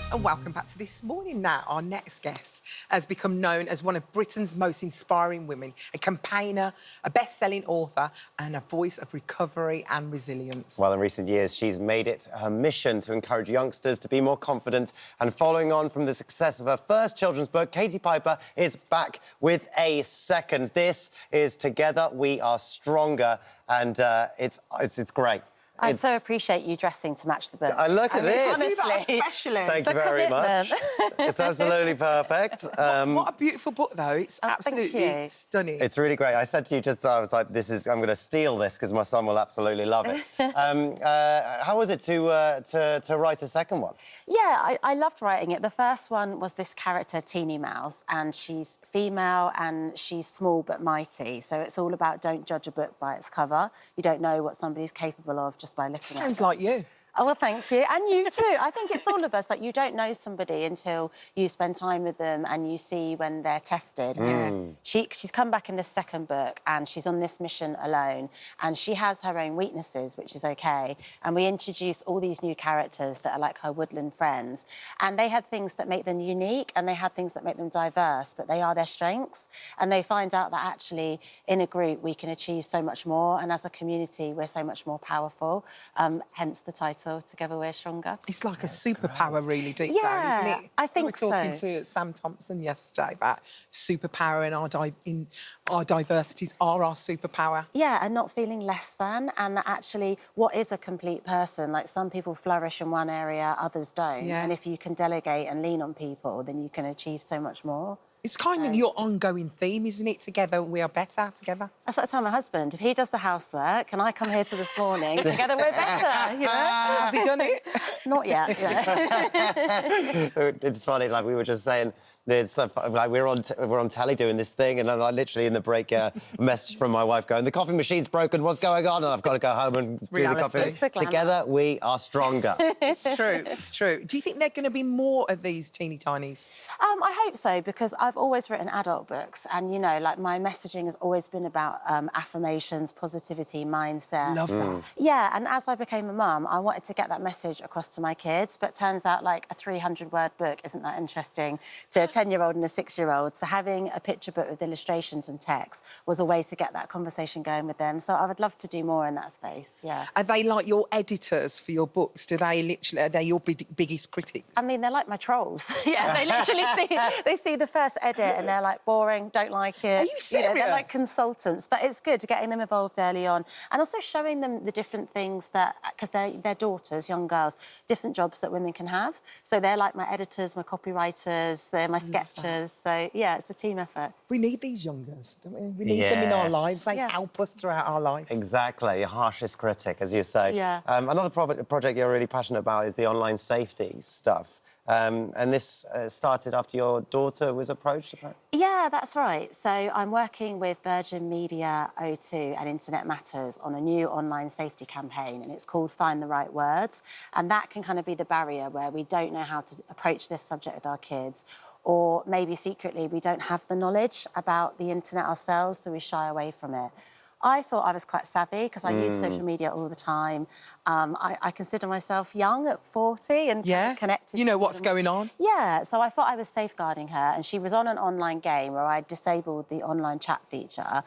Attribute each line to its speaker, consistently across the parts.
Speaker 1: And welcome back to This Morning Now. Our next guest has become known as one of Britain's most inspiring women, a campaigner, a best-selling author and a voice of recovery and resilience.
Speaker 2: Well, in recent years, she's made it her mission to encourage youngsters to be more confident. And following on from the success of her first children's book, Katie Piper is back with a second. This is Together We Are Stronger, and it's great.
Speaker 3: I so appreciate you dressing to match the book.
Speaker 2: Look at this.
Speaker 3: Honestly.
Speaker 1: Especially.
Speaker 2: Thank you very much. It's absolutely perfect.
Speaker 1: What a beautiful book, though. It's absolutely stunning.
Speaker 2: It's really great. I said to you just, I was like, I'm going to steal this because my son will absolutely love it. How was it to write a second one?
Speaker 3: Yeah, I loved writing it. The first one was this character, Teeny Mouse, and she's female and she's small but mighty. So it's all about don't judge a book by its cover. You don't know what somebody's capable of just by looking at it.
Speaker 1: Sounds like you.
Speaker 3: Oh, well, thank you. And you too. I think it's all of us. Like, you don't know somebody until you spend time with them and you see when they're tested. She's come back in this second book and she's on this mission alone and she has her own weaknesses, which is OK. And we introduce all these new characters that are like her woodland friends. And they have things that make them unique and they have things that make them diverse, but they are their strengths. And they find out that actually in a group we can achieve so much more. And as a community, we're so much more powerful. Hence the title. Together We're Stronger.
Speaker 1: It's like a superpower, really, deep down, isn't it?
Speaker 3: I think so.
Speaker 1: We were talking to Sam Thompson yesterday about superpower and our diversities are our superpower.
Speaker 3: Yeah, and not feeling less than, and that actually, what is a complete person? Like, some people flourish in one area, others don't.
Speaker 1: Yeah.
Speaker 3: And if you can delegate and lean on people, then you can achieve so much more.
Speaker 1: It's kind of your ongoing theme, isn't it? Together we are better, together.
Speaker 3: That's what I tell my husband. If he does the housework and I come here to this morning, together we're better, you know?
Speaker 1: Has he done it?
Speaker 3: Not yet, you know.
Speaker 2: It's funny, like we were just saying, there's like we're on telly doing this thing, and I literally in the break message from my wife going, "The coffee machine's broken. What's going on?" And I've got to go home and do the coffee.
Speaker 3: It's the glamour.
Speaker 2: Together we are stronger.
Speaker 1: It's true. It's true. Do you think there are going to be more of these teeny tinies?
Speaker 3: I hope so, because I've always written adult books, and you know, like, my messaging has always been about affirmations, positivity, mindset.
Speaker 1: Love that.
Speaker 3: Yeah, and as I became a mum, I wanted to get that message across to my kids, but turns out like a 300-word book isn't that interesting to a 10-year-old and a 6-year-old. So having a picture book with illustrations and text was a way to get that conversation going with them. So I would love to do more in that space, yeah.
Speaker 1: Are they like your editors for your books? Are they your biggest critics?
Speaker 3: I mean, they're like my trolls. Yeah, they literally see the first edit and they're like, boring, don't like it.
Speaker 1: Are you serious?
Speaker 3: You know, they're like consultants, but it's good getting them involved early on and also showing them the different things that, because they're daughters, young girls, different jobs that women can have. So they're like my editors, my copywriters, they're my sketchers. So, yeah, it's a team effort.
Speaker 1: We need these young girls, don't we? We need them in our lives. They help us throughout our life.
Speaker 2: Exactly, your harshest critic, as you say.
Speaker 3: Yeah.
Speaker 2: Another project you're really passionate about is the online safety stuff. And this started after your daughter was approached about?
Speaker 3: Yeah, that's right. So I'm working with Virgin Media O2 and Internet Matters on a new online safety campaign, and it's called Find the Right Words. And that can kind of be the barrier where we don't know how to approach this subject with our kids, or maybe secretly we don't have the knowledge about the internet ourselves, so we shy away from it. I thought I was quite savvy because I use social media all the time. I consider myself young at 40 and connected.
Speaker 1: You know
Speaker 3: to
Speaker 1: what's going on.
Speaker 3: Yeah, so I thought I was safeguarding her, and she was on an online game where I disabled the online chat feature,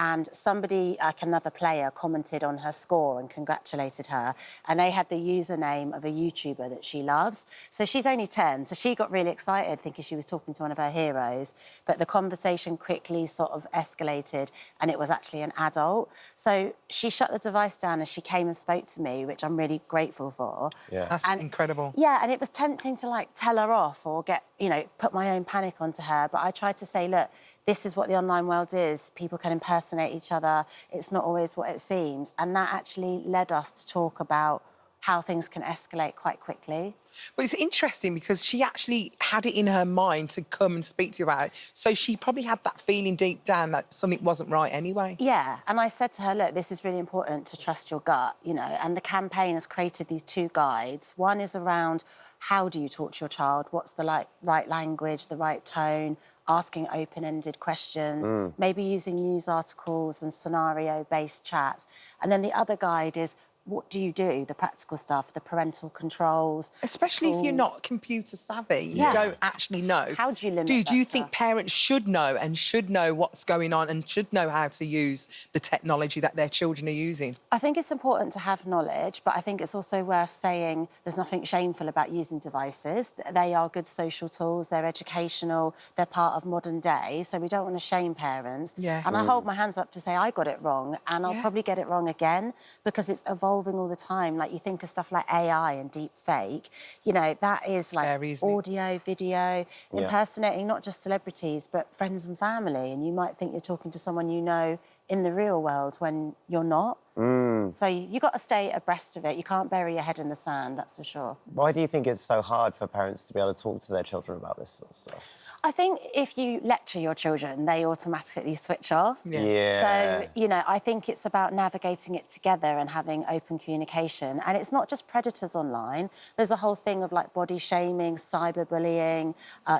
Speaker 3: and somebody, like another player, commented on her score and congratulated her, and they had the username of a YouTuber that she loves. So she's only 10, so she got really excited thinking she was talking to one of her heroes, but the conversation quickly sort of escalated, and it was actually an adult. So she shut the device down and she came and spoke to me, which I'm really grateful for.
Speaker 2: Yeah.
Speaker 1: That's incredible.
Speaker 3: Yeah, and it was tempting to, like, tell her off or put my own panic onto her, but I tried to say, look, this is what the online world is. People can impersonate each other. It's not always what it seems. And that actually led us to talk about how things can escalate quite quickly.
Speaker 1: But it's interesting because she actually had it in her mind to come and speak to you about it. So she probably had that feeling deep down that something wasn't right anyway.
Speaker 3: Yeah, and I said to her, look, this is really important to trust your gut, you know, and the campaign has created these 2 guides. One is around how do you talk to your child? What's the right language, the right tone? Asking open-ended questions, maybe using news articles and scenario-based chats. And then the other guide is what do you do? The practical stuff, the parental controls.
Speaker 1: Especially if you're
Speaker 3: tools.
Speaker 1: not computer savvy, you
Speaker 3: Yeah.
Speaker 1: don't actually know.
Speaker 3: How do you limit
Speaker 1: Do
Speaker 3: that
Speaker 1: you
Speaker 3: stuff?
Speaker 1: think parents should know and should know what's going on and should know how to use the technology that their children are using?
Speaker 3: I think it's important to have knowledge, but I think it's also worth saying there's nothing shameful about using devices. They are good social tools, they're educational, they're part of modern day, so we don't want to shame parents.
Speaker 1: Yeah.
Speaker 3: And I hold my hands up to say I got it wrong, and I'll probably get it wrong again, because it's evolving all the time. Like, you think of stuff like AI and deep fake, you know, that is like
Speaker 1: Scary, isn't it?
Speaker 3: audio, video, impersonating not just celebrities, but friends and family, and you might think you're talking to someone you know in the real world when you're not. So you got to stay abreast of it. You can't bury your head in the sand, that's for sure.
Speaker 2: Why do you think it's so hard for parents to be able to talk to their children about this sort of stuff?
Speaker 3: I think if you lecture your children, they automatically switch off.
Speaker 2: Yeah.
Speaker 3: So, you know, I think it's about navigating it together and having open communication. And it's not just predators online. There's a whole thing of, like, body shaming, cyberbullying.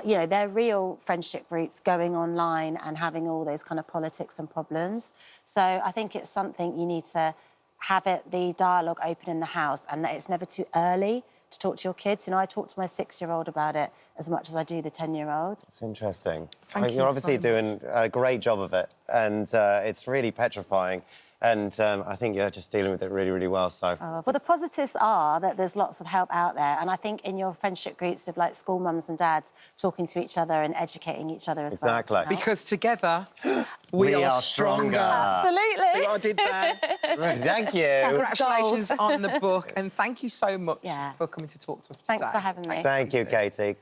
Speaker 3: You know, they're real friendship groups going online and having all those kind of politics and problems. So I think it's something you need to have the dialogue open in the house, and that it's never too early to talk to your kids. You know, I talk to my 6-year-old about it as much as I do the 10-year-old.
Speaker 2: It's interesting.
Speaker 1: Thank you
Speaker 2: You're obviously
Speaker 1: so
Speaker 2: doing a great job of it, and it's really petrifying. And I think you're just dealing with it really, really well, so...
Speaker 3: Well, the positives are that there's lots of help out there, and I think in your friendship groups of, like, school mums and dads talking to each other and educating each other as well.
Speaker 2: Exactly.
Speaker 1: Because together, we are stronger.
Speaker 3: Absolutely.
Speaker 1: See what I did there?
Speaker 2: Thank you.
Speaker 1: Congratulations on the book, and thank you so much
Speaker 3: Yeah.
Speaker 1: for coming to talk to us today.
Speaker 3: Thanks for having me.
Speaker 2: Thank you, Katie.